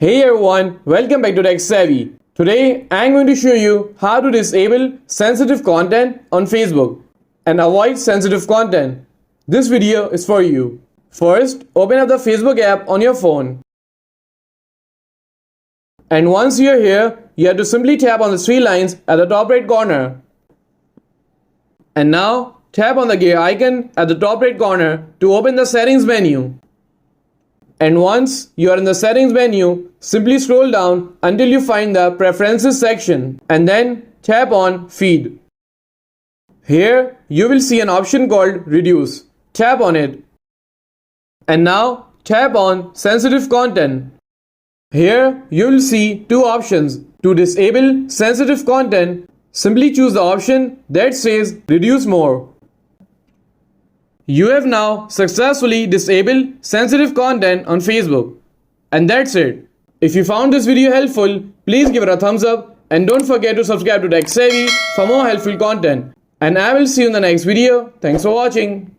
Hey everyone, welcome back to Tech Savvy. Today I'm going to show you how to disable sensitive content on Facebook and avoid sensitive content. This video is for you. First, open up the Facebook app on your phone. And once you're here, you have to simply tap on the three lines at the top right corner. And now tap on the gear icon at the top right corner to open the settings menu. And once you are in the settings menu, simply scroll down until you find the preferences section and then tap on feed. Here you will see an option called reduce. Tap on it. And now tap on sensitive content. Here you will see two options. To disable sensitive content, simply choose the option that says reduce more. You have now successfully disabled sensitive content on Facebook. And that's it. If you found this video helpful, please give it a thumbs up and don't forget to subscribe to Tech Savvy for more helpful content. And I will see you in the next video. Thanks for watching.